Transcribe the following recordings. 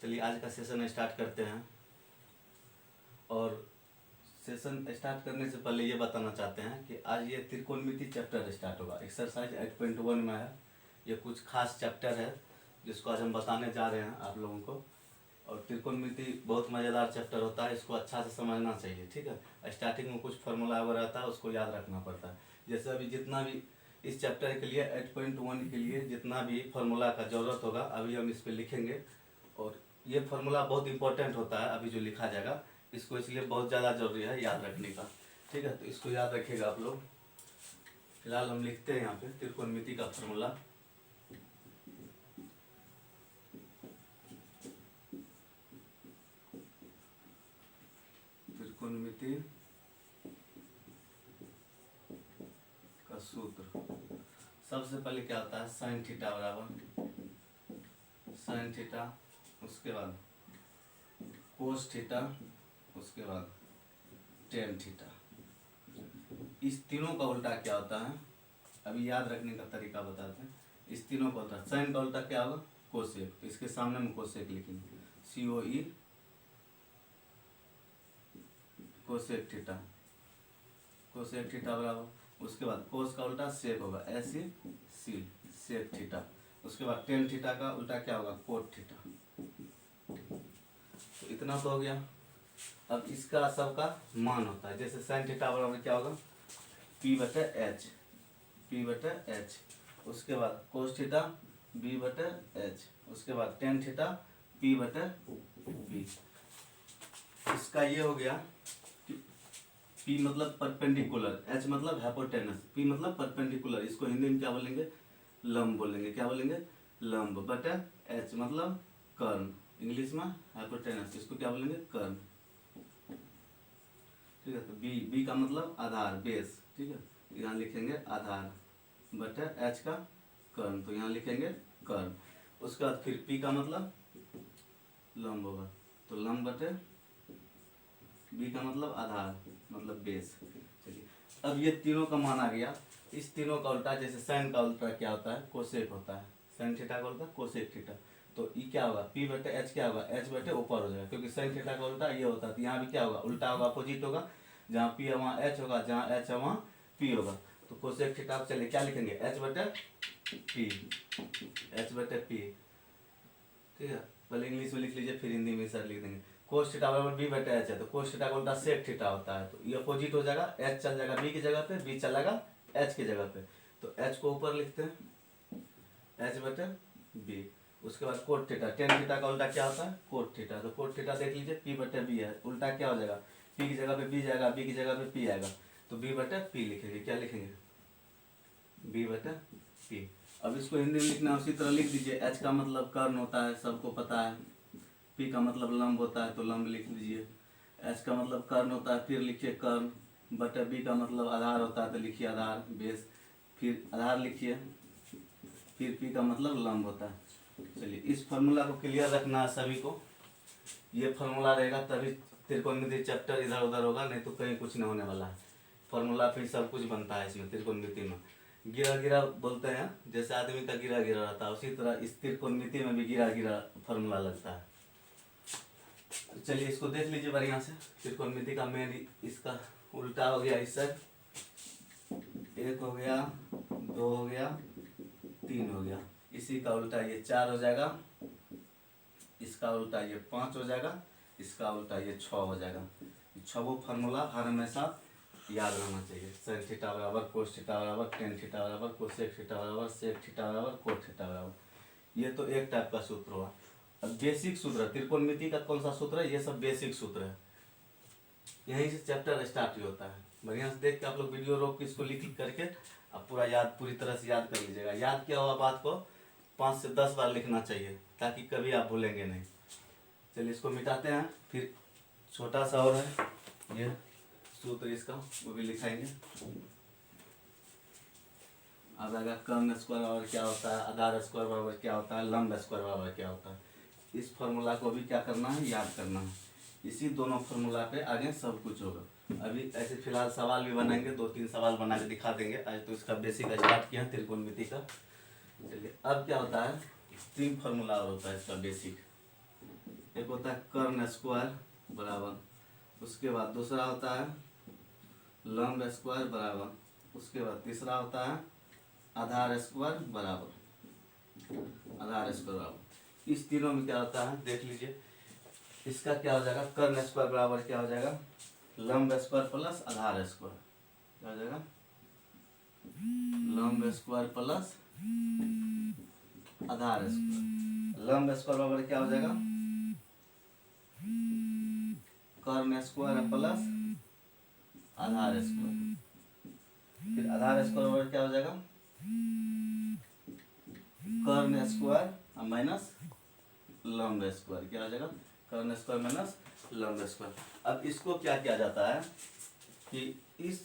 चलिए आज का सेशन स्टार्ट करते हैं। और सेशन स्टार्ट करने से पहले ये बताना चाहते हैं कि आज ये त्रिकोणमिति चैप्टर स्टार्ट होगा। एक्सरसाइज 8.1 में है। ये कुछ खास चैप्टर है जिसको आज हम बताने जा रहे हैं आप लोगों को। और त्रिकोणमिति बहुत मज़ेदार चैप्टर होता है, इसको अच्छा से समझना चाहिए, ठीक है। स्टार्टिंग में कुछ फार्मूला वगैरह रहता है, उसको याद रखना पड़ता है। जैसे अभी जितना भी इस चैप्टर के लिए 8.1 के लिए जितना भी फार्मूला का ज़रूरत होगा अभी हम इस पर लिखेंगे। और ये फार्मूला बहुत इंपॉर्टेंट होता है अभी जो लिखा जाएगा, इसको इसलिए बहुत ज़्यादा जरूरी है याद रखने का, ठीक है। तो इसको याद रखिएगा आप लोग। फिलहाल हम लिखते हैं यहाँ पे त्रिकोणमिति का फार्मूला। त्रिकोणमिति का सूत्र सबसे पहले क्या होता है, साइन थीटा बराबर साइन थीटा, उसके बाद कोस थीटा, उसके बाद टेन थीटा। इस तीनों का उल्टा क्या होता है अभी याद रखने का तरीका बताते हैं। इस तीनों का उल्टा, साइन का उल्टा क्या होगा, कोसेक। तो इसके सामने में कोसेक लिखेंगे, COE cosec theta, cosec theta बराबर। उसके बाद कोस का उल्टा सेक होगा, ऐसे सी सेक थीटा। उसके बाद टेन थीटा का उल्टा क्या होगा, कोट थीटा। तो इतना तो हो गया। अब इसका सबका मान होता है, जैसे साइन थीटा बराबर क्या होगा, P/H, P/H। उसके बाद कोस थीटा B/H। उसके बाद टेन थीटा P/B। इसका ये हो गया कि P मतलब परपेंडिकुलर, H मतलब हाइपोटेनस, P मतलब परपेंडिकुलर। इसको हिंदी में क्या बोलेंगे, लंब बोलेंगे। क्या बोलेंगे, लंब बटा H मतलब कर्ण, इंग्लिश में हाइपोटेनस, इसको क्या बोलेंगे, कर्ण, ठीक है। तो B का मतलब आधार, बेस, ठीक है। यहाँ लिखेंगे आधार बटा H का कर्ण, तो यहाँ लिखेंगे कर्ण। उसके बाद फिर P का मतलब लंब होगा, तो लंब बटे B का मतलब आधार मतलब बेस। चलिए अब ये तीनों का मान आ गया। इस तीनों का उल्टा, जैसे साइन का उल्टा क्या होता है, कोसेक होता है। साइन थीटा का उल्टा कोसेक थीटा। तो ई क्या होगा, P/H क्या होगा, H बटे ऊपर हो जाएगा, क्योंकि साइन थीटा का उल्टा ये होता है। तो यहाँ भी क्या होगा, उल्टा होगा, अपोजिट होगा। जहाँ P है वहाँ H होगा, जहाँ H है वहाँ P होगा। तो कोसेक थीटा आप चलिए क्या लिखेंगे, H बटे P, H बटे P, ठीक है। पहले इंग्लिश में लिख लीजिए फिर हिंदी में सर लिख देंगे। कोस थीटा बराबर B/H है, तो कोस थीटा का उल्टा सेक थीटा होता है। तो ये अपोजिट हो जाएगा, H चल जाएगा B की जगह पे, B चलेगा H की जगह पे। तो H को ऊपर लिखते हैं, H बटे B। उसके बाद कोट थीटा, टेन थीटा का उल्टा क्या होता है, कोट थीटा। तो कोट थीटा देख लीजिए P/B है, उल्टा क्या हो जाएगा, P की जगह पे B जाएगा, B की जगह पे P आएगा। तो B/P लिखेंगे, क्या लिखेंगे, B/P। अब इसको हिंदी में लिखना उसी तरह लिख दीजिए। H का मतलब कर्ण होता है, सबको पता है। P का मतलब लंब होता है, तो लंब लिख लीजिए। H का मतलब कर्ण होता है, फिर लिखिए कर्ण बटे B का मतलब आधार होता है, तो लिखिए आधार बेस, फिर आधार लिखिए, फिर P का मतलब लंब होता है। चलिए इस फार्मूला को क्लियर रखना है सभी को। ये फार्मूला रहेगा तभी त्रिकोणमिति चैप्टर इधर उधर होगा, नहीं तो कहीं कुछ नहीं होने वाला है। फार्मूला फिर सब कुछ बनता है इसमें त्रिकोणमिति में। गिरा गिरा बोलते हैं, जैसे आदमी का गिरा गिरा रहता है, उसी तरह इस त्रिकोणमिति में भी गिरा गिरा फार्मूला लगता है। तो चलिए इसको देख लीजिए बढ़िया से। त्रिकोणमिति का मेन इसका उल्टा हो गया, इस साइड 1 हो गया, 2 हो गया, 3 हो गया। इसी का उल्टा ये 4 हो जाएगा, इसका उल्टा ये 5 हो जाएगा, इसका उल्टा ये 6 हो जाएगा। छवो फार्मूला हर हमेशा याद रहना चाहिए। साइन थीटा बराबर कोस थीटा बराबर टेन थीटा बराबर कोसेक थीटा बराबर सेक थीटा बराबर कोट थीटा बराबर। ये तो एक टाइप का सूत्र हुआ। अब बेसिक सूत्र है त्रिकोणमिति का, कौन सा सूत्र है, ये सब बेसिक सूत्र है। यहीं से चैप्टर स्टार्ट ही होता है। बढ़िया से देख के आप लोग वीडियो रोक के इसको लिख करके अब पूरा याद, पूरी तरह से याद कर लीजिएगा। याद किया हुआ बात को 5 से 10 बार लिखना चाहिए, ताकि कभी आप भूलेंगे नहीं। चलिए इसको मिटाते हैं, फिर छोटा सा और है ये सूत्र इसका, वो भी लिखाएंगे। अब आएगा कर्ण स्क्वायर बराबर क्या होता है, आधार स्क्वायर बराबर क्या होता है, लंब स्क्वायर बराबर क्या होता है। इस फार्मूला को भी क्या करना है, याद करना है। इसी दोनों फार्मूला पे आगे सब कुछ होगा। अभी ऐसे फिलहाल सवाल भी बनाएंगे, 2-3 सवाल बना के दिखा देंगे। आज तो इसका बेसिक स्टार्ट किया त्रिकोणमिति का। चलिए अब क्या होता है, 3 फार्मूला और होता है इसका बेसिक। एक होता है कर्ण स्क्वायर बराबर, उसके बाद दूसरा होता है लंब स्क्वायर बराबर, उसके बाद तीसरा होता है आधार स्क्वायर बराबर, आधार स्क्वायर बराबर। इस तीनों में क्या होता है देख लीजिए, इसका क्या हो जाएगा, कर्ण स्क्वायर बराबर क्या हो जाएगा, लंब स्क्वायर प्लस आधार स्क्वायर, क्या हो जाएगा, लंब स्क्वायर प्लस आधार स्क्वायर। लंब स्क्वायर बराबर क्या हो जाएगा, कर्ण स्क्वायर प्लस आधार स्क्वायर। फिर आधार स्क्वायर बराबर क्या हो जाएगा, कर्ण स्क्वायर माइनस लंब स्क्वायर, क्या हो जाएगा, कर्ण स्क्वायर माइनस लंब स्क्वायर। अब इसको क्या किया जाता है कि इस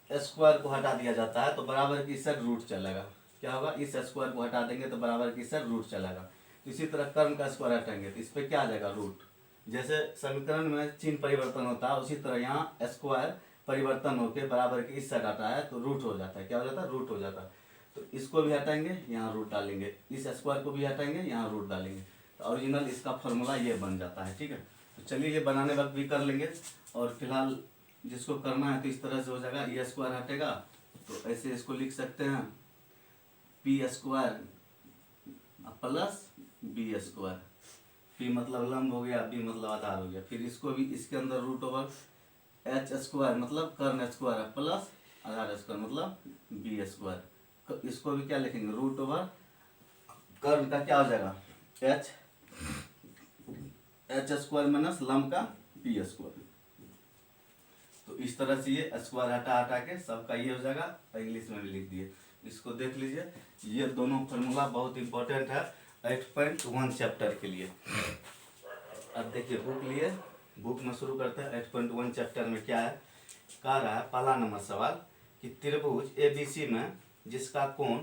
स्क्वायर को हटा दिया जाता है तो बराबर की साइड रूट चलेगा, क्या होगा, इस स्क्वायर को हटा देंगे तो बराबर की साइड रूट चलेगा। तो इसी तरह कर्ण का स्क्वायर हटाएंगे तो इस पर क्या आ जाएगा, रूट। जैसे समीकरण में चिन्ह परिवर्तन होता है उसी तरह यहाँ स्क्वायर परिवर्तन होकर बराबर की इस साइड आता है तो रूट हो जाता है, क्या हो जाता है, रूट हो जाता है। तो इसको भी हटाएंगे, यहाँ रूट डालेंगे, इस स्क्वायर को भी हटाएंगे, यहाँ रूट डालेंगे, तो ओरिजिनल इसका फॉर्मूला ये बन जाता है। ठीक है, तो चलिए ये बनाने वक्त भी कर लेंगे, और फिलहाल जिसको करना है तो इस तरह से हो जाएगा, ये स्क्वायर हटेगा तो ऐसे इसको लिख सकते हैं P square plus B square. P मतलब लंब हो गया, बी मतलब आधार हो गया। फिर इसको भी इसके अंदर रूट ओवर एच स्क्वायर मतलब कर्ण स्क्वायर प्लस आधार स्क्वायर मतलब बी स्क्वायर। इसको भी क्या लिखेंगे, रूट ओवर कर्ण का क्या हो जाएगा, एच स्क्वायर माइनस लंब का पी स्क्वायर। तो इस तरह से ये स्क्वायर हटा हटा के सबका ये हो जाएगा, इंग्लिश में भी लिख दिए। इसको देख लीजिए, ये दोनों फार्मूला बहुत इंपॉर्टेंट है 8.1 चैप्टर के लिए। अब देखिए बुक लिए, बुक में शुरू करते हैं। 8.1 चैप्टर में क्या है, कह रहा है पहला नंबर सवाल कि त्रिभुज ABC में जिसका कोण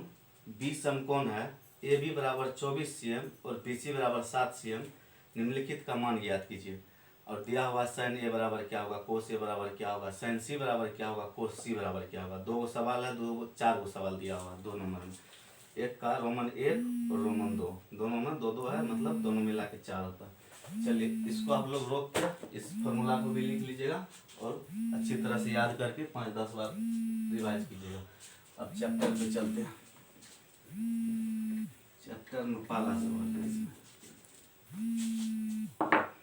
बी समकोण है, AB बराबर 24 cm और BC बराबर 7 cm, निम्नलिखित का मान ज्ञात कीजिए। और दिया हुआ साइन ए बराबर क्या होगा, कोस ए बराबर क्या होगा, साइन सी बराबर क्या होगा, कोस सी बराबर क्या होगा। दो गो सवाल है, चार गो सवाल दिया हुआ है 2 नंबर में। एक का रोमन 1 और रोमन 2, दोनों में 2-2 है, मतलब दोनों मिला के 4 होता है। चलिए इसको आप लोग रोक के इस फॉर्मूला को भी लिख लीजिएगा और अच्छी तरह से याद करके 5-10 बार रिवाइज कीजिएगा। अब चैप्टर पे चलते हैं। चैप्टर में पहला सवाल है इसमें,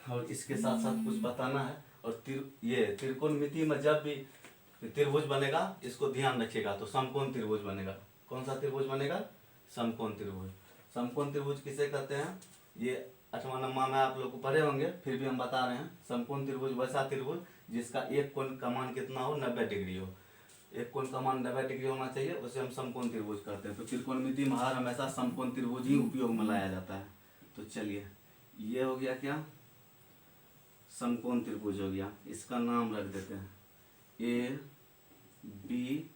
और इसके साथ साथ कुछ बताना है। और ये त्रिकोणमिति में जब भी त्रिभुज बनेगा इसको ध्यान रखिएगा, तो समकोण त्रिभुज बनेगा। कौन सा त्रिभुज बनेगा, समकोण त्रिभुज। समकोण त्रिभुज किसे कहते हैं, ये 8वां नंबर में आप लोग को पढ़े होंगे, फिर भी हम बता रहे हैं। समकोण त्रिभुज वैसा त्रिभुज जिसका एक कोण का मान कितना हो, 90 डिग्री हो। एक कोण का मान 90 डिग्री होना चाहिए, उसे हम समकोण त्रिभुज कहते हैं। तो त्रिकोणमिति में हर हमेशा समकोण त्रिभुज ही उपयोग में लाया जाता है। तो चलिए ये हो गया क्या, समकोण त्रिभुज हो गया। इसका नाम रख देते हैं ए बी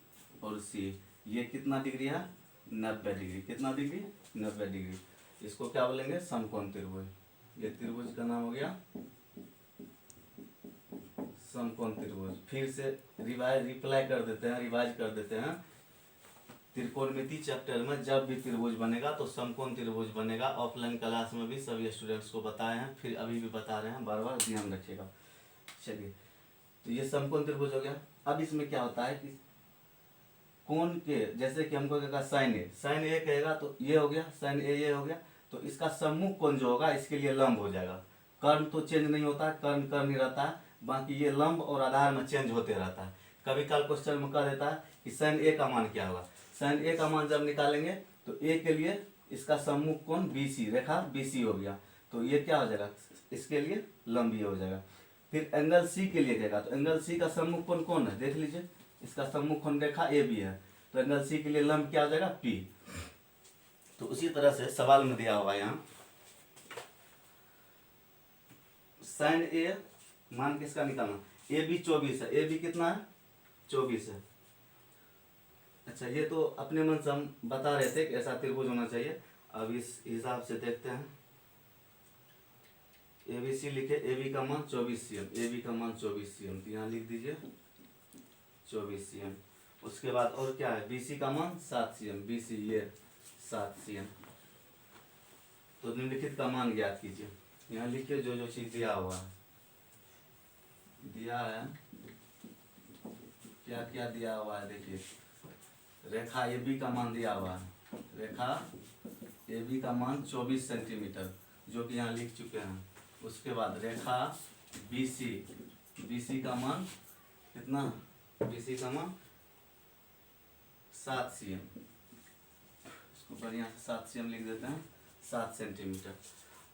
और सी। ये कितना डिग्री है, 90 डिग्री। कितना डिग्री, 90 डिग्री। इसको क्या बोलेंगे, समकोण त्रिभुज। ये त्रिभुज का नाम हो गया समकोण त्रिभुज। फिर से रिप्लाई कर देते हैं, रिवाइज कर देते हैं। त्रिकोणमिति चैप्टर में जब भी त्रिभुज बनेगा तो समकोण त्रिभुज बनेगा। ऑफलाइन क्लास में भी सभी स्टूडेंट्स को बताए हैं, फिर अभी भी बता रहे हैं, बार बार ध्यान रखिएगा। चलिए तो ये समकोण त्रिभुज हो गया। अब इसमें क्या होता है कि कोण के, जैसे कि हमको कहेगा साइन ए कहेगा तो ये हो गया, साइन ए ये हो गया, तो इसका सम्मुख कोण जो होगा इसके लिए लंब हो जाएगा। कर्ण तो चेंज नहीं होता है, कर्ण कर्ण ही रहता है, बाकी ये लंब और आधार में चेंज होते रहता है। कभी कल क्वेश्चन में कह देता है कि साइन ए का मान क्या होगा। साइन ए का मान जब निकालेंगे तो ए के लिए इसका सम्मुख कोण BC, रेखा BC हो गया, तो ये क्या हो जाएगा, इसके लिए लंबी हो जाएगा। फिर एंगल C के लिए देगा, तो एंगल C का सम्मुख कोण कौन है, देख लीजिए। इसका सम्मुख कोण रेखा AB है, तो एंगल C के लिए लंब क्या हो जाएगा, P। तो उसी तरह से सवाल में दिया हुआ यहाँ साइन ए मान किसका निकालना, AB 24 है। AB कितना है, 24 है। अच्छा ये तो अपने मन से हम बता रहे थे कि ऐसा त्रिभुज होना चाहिए। अब इस हिसाब से देखते हैं। ABC लिखे, AB का मान 24 cm, AB का मान 24 cm, तो यहाँ लिख दीजिए 24 cm। उसके बाद और क्या है, BC का मान 7 cm, BC ये 7 cm। तो निम्नलिखित का मान ज्ञात कीजिए। यहाँ लिखिए जो जो चीज दिया हुआ है, दिया है क्या क्या दिया हुआ है। देखिए रेखा ए बी का मान दिया हुआ है, रेखा ए बी का मान 24 सेंटीमीटर जो कि यहाँ लिख चुके हैं। उसके बाद रेखा बी सी का मान कितना, बी सी का मान 7 cm, इसको बढ़िया से 7 cm लिख देते हैं, 7 सेंटीमीटर।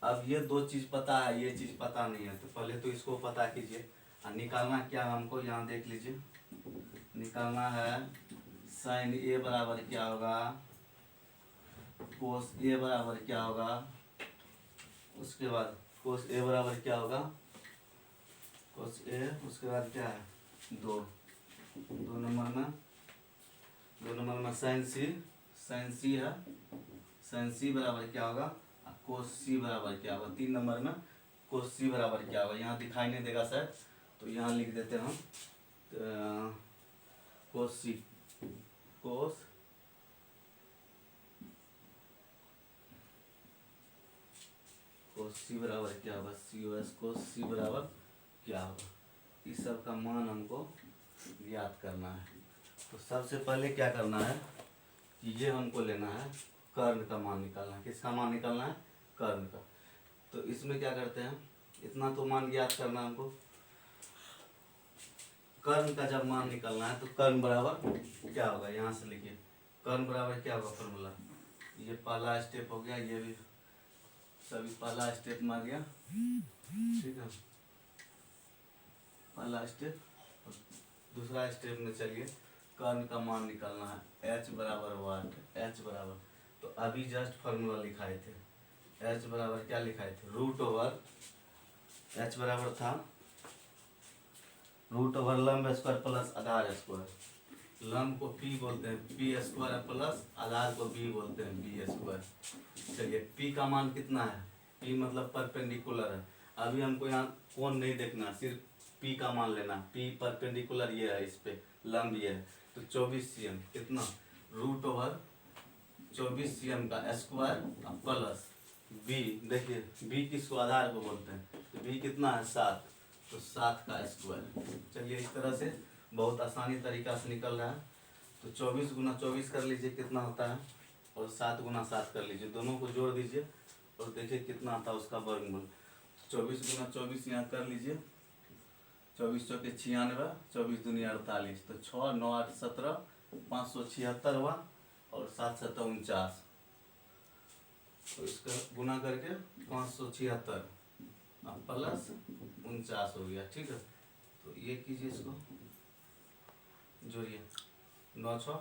अब ये दो चीज़ पता है, ये चीज़ पता नहीं है, तो पहले तो इसको पता कीजिए। और निकालना क्या है हमको, यहाँ देख लीजिए, निकालना है साइन ए बराबर क्या होगा, कोस ए बराबर क्या होगा, उसके बाद कोस ए बराबर क्या होगा, कोस ए, उसके बाद क्या है दो नंबर में साइन सी है, साइन सी बराबर क्या होगा, कोस सी बराबर क्या होगा, 3 नंबर में कोस सी बराबर क्या होगा। यहाँ दिखाई नहीं देगा सर, तो यहाँ लिख देते हैं हम कोस सी, कोस सी बराबर क्या होगा, सी ओ एस, कोस सी बराबर क्या होगा। इस सब का मान हमको ज्ञात करना है। तो सबसे पहले क्या करना है कि ये हमको लेना है कर्ण का मान निकालना है। किसका मान निकालना है, कर्ण का। तो इसमें क्या करते हैं, इतना तो मान ज्ञात करना है हमको। कर्ण का जब मान निकालना है तो कर्ण बराबर क्या होगा, यहाँ से लिखिए, कर्ण बराबर क्या होगा फॉर्मूला। ये पहला स्टेप हो गया, ये भी सभी पहला स्टेप में आ गया, ठीक है, पहला स्टेप। दूसरा स्टेप में चलिए, कर्ण का मान निकालना है, h बराबर वाट, h बराबर, तो अभी जस्ट फॉर्मूला लिखाए थे, h बराबर क्या लिखाए थे, रूट ओवर, h बराबर था रूट ओवर लंब स्क्वायर प्लस आधार स्क्वायर। लंब को p बोलते हैं, पी स्क्वायर प्लस आधार को b बोलते हैं, बी स्क्वायर। चलिए p का मान कितना है, p मतलब परपेंडिकुलर है। अभी हमको यहाँ कोण नहीं देखना, सिर्फ p का मान लेना। p परपेंडिकुलर ये है, इस पे लंब ये है, तो 24 cm कितना, रूट ओवर 24 cm का स्क्वायर प्लस b, देखिए b किसको आधार को बोलते हैं, तो b कितना है 7, तो 7 का स्क्वायर। चलिए इस तरह से बहुत आसानी तरीका से निकल रहा है। तो 24 गुना 24 कर लीजिए कितना होता है, और 7 गुना 7 कर लीजिए, दोनों को जोड़ दीजिए और देखिए कितना आता है उसका वर्गमूल। 24 गुना 24 यहाँ कर लीजिए, 24 चौके 96, 24 दूनी 48, तो 6 9 8 17, 576 हुआ, और 7 7 49, तो इसका गुना करके 576 प्लस 49 हो गया, ठीक है। तो ये कीजिए, इसको जोड़िए, 9 6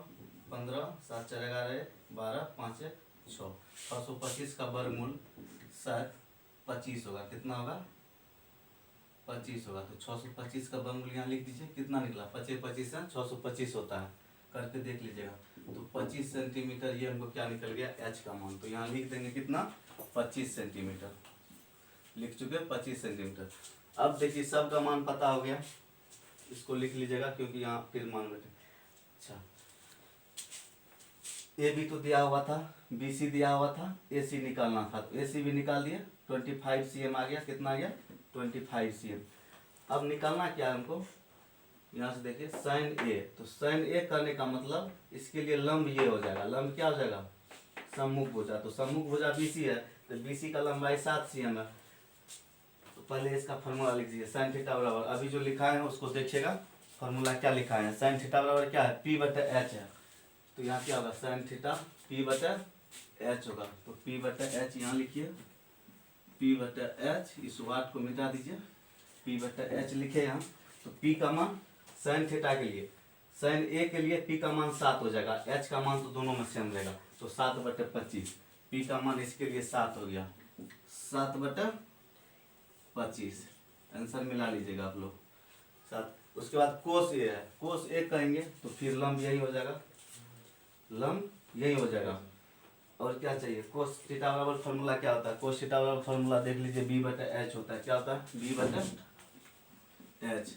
15, 7 4 11, 12 5 1 6, 625 का वर्गमूल शायद 25 होगा, कितना होगा 25 होगा। तो 625 का वर्गमूल यहाँ लिख दीजिए, कितना निकला, 25 25 से 625 होता है, करके देख लीजिएगा। तो 25 सेंटीमीटर ये हमको क्या निकल गया, h का मान। तो यहाँ लिख देंगे कितना, 25 सेंटीमीटर, लिख चुके 25 सेंटीमीटर। अब देखिए सब का मान पता हो गया, इसको लिख लीजिएगा क्योंकि यहाँ फिर मान बैठे। अच्छा, ए बी तो दिया हुआ था, बी सी दिया हुआ था, ए सी निकालना था, तो ए सी भी निकाल दिया, 25 cm आ गया, कितना आ गया 25 cm। अब निकालना क्या है हमको, यहाँ से देखिए साइन ए, तो साइन ए करने का मतलब इसके लिए लंब ये हो जाएगा, लंब क्या हो जाएगा, सम्मुख भुजा। तो सम्मुख भुजा BC है, तो BC का लंबाई 7 cm है। तो पहले इसका फॉर्मूला लिख दीजिए, साइन थीटा बराबर, अभी जो लिखा है उसको देखिएगा, फॉर्मूला क्या लिखा है, साइन थीटा बराबर क्या है, P/H है। तो यहाँ क्या होगा, साइन थीटा P/H होगा, तो P/H यहाँ लिखिए, P/H, इस वाट को मिटा दीजिए, P/H लिखे यहाँ। तो P का मान साइन थीटा के लिए, साइन ए के लिए P का मान 7 हो जाएगा, H का मान तो दोनों में सेम रहेगा, तो 7/25, P का मान इसके लिए 7 हो गया, 7/25, आंसर मिला लीजिएगा आप लोग 7। उसके बाद कोस ए है, कोस ए कहेंगे तो फिर लंब यही हो जाएगा, लंब यही हो जाएगा। और क्या चाहिए, कोस थीटा बराबर फॉर्मूला क्या होता है, कोस थीटा बराबर फॉर्मूला देख लीजिए, B/H होता है, क्या होता है B/H।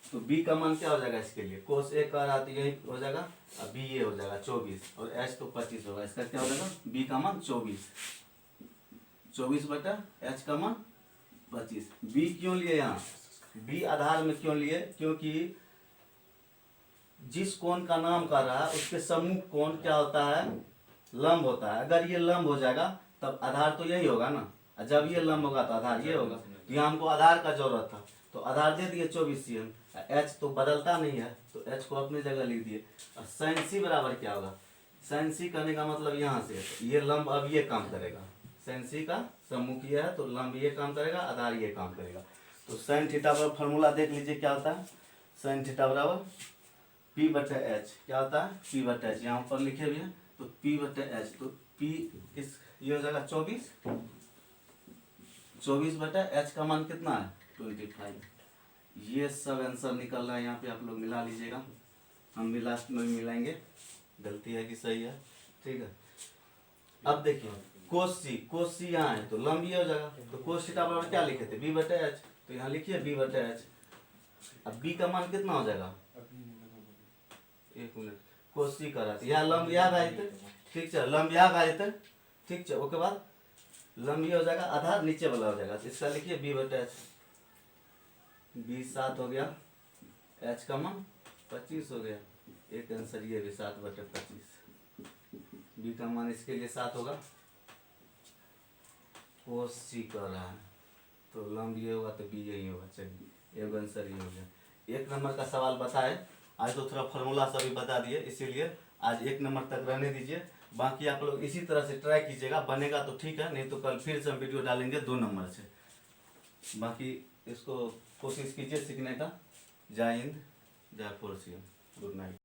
तो B का मान क्या हो जाएगा इसके लिए, कोस ए का रहा तो यही हो जाएगा, और B ये हो जाएगा 24, और H तो 25 होगा, इसका क्या हो जाएगा, B का मान 24 24/h का मान 25। बी क्यों लिए यहाँ, बी आधार में क्यों लिए, क्योंकि जिस कोण का नाम कर रहा है उसके सम्मुख कोण क्या होता है, लंब होता है। अगर ये लंब हो जाएगा तब आधार तो यही होगा ना, और जब ये लंब होगा तो आधार ये होगा। यहाँ हमको आधार का जरूरत था तो आधार दे दिए 24 cm। एच तो बदलता नहीं है तो एच को अपनी जगह लिख दिए। और साइन सी बराबर क्या होगा, साइन सी करने का मतलब यहाँ से तो ये लंब अब ये काम करेगा, साइन सी का सम्मुख ये है तो लंब ये काम करेगा, आधार ये काम करेगा। तो साइन थीटा बराबर फॉर्मूला देख लीजिए क्या होता है, साइन थीटा बराबर P/H क्या होता है, P/H यहाँ पर लिखे भी हैं तो P/H तो P इस ये हो जाएगा 24/H का मान कितना है 25। ये सब आंसर निकल रहा है यहाँ पे, आप लोग मिला लीजिएगा, हम भी लास्ट में मिलाएंगे गलती है कि सही है, ठीक है। अब देखिए कोस सी यहाँ है तो लंब ये हो जाएगा, तो कोस थीटा बराबर क्या लिखे थे B/H, तो यहाँ लिखिए B/H। अब B का मान कितना हो जाएगा, एक मिनट, कोस सी कर रहा था यहाँ लंब याद आए थे, ठीक है, लंब याद आए थे, ठीक है। उसके बाद लंब ये हो जाएगा, आधार नीचे वाला हो जाएगा, तो इसका लिखिए B/H। B 7 हो गया, H का मान 25 हो गया, एक आंसर ये भी 7/25। B का मान इसके लिए 7 होगा, कोस सी कर रहा है तो लंब ये होगा तो B यही होगा। चलिए एक आंसर ये हो गया। एक नंबर का सवाल बताए, आज तो थोड़ा फार्मूला सभी बता दिए, इसीलिए आज एक नंबर तक रहने दीजिए। बाकी आप लोग इसी तरह से ट्राई कीजिएगा, बनेगा तो ठीक है, नहीं तो कल फिर से हम वीडियो डालेंगे 2 नंबर से। बाकी इसको कोशिश कीजिए सीखने का। जय हिंद, जय फोर्सियम, गुड नाइट।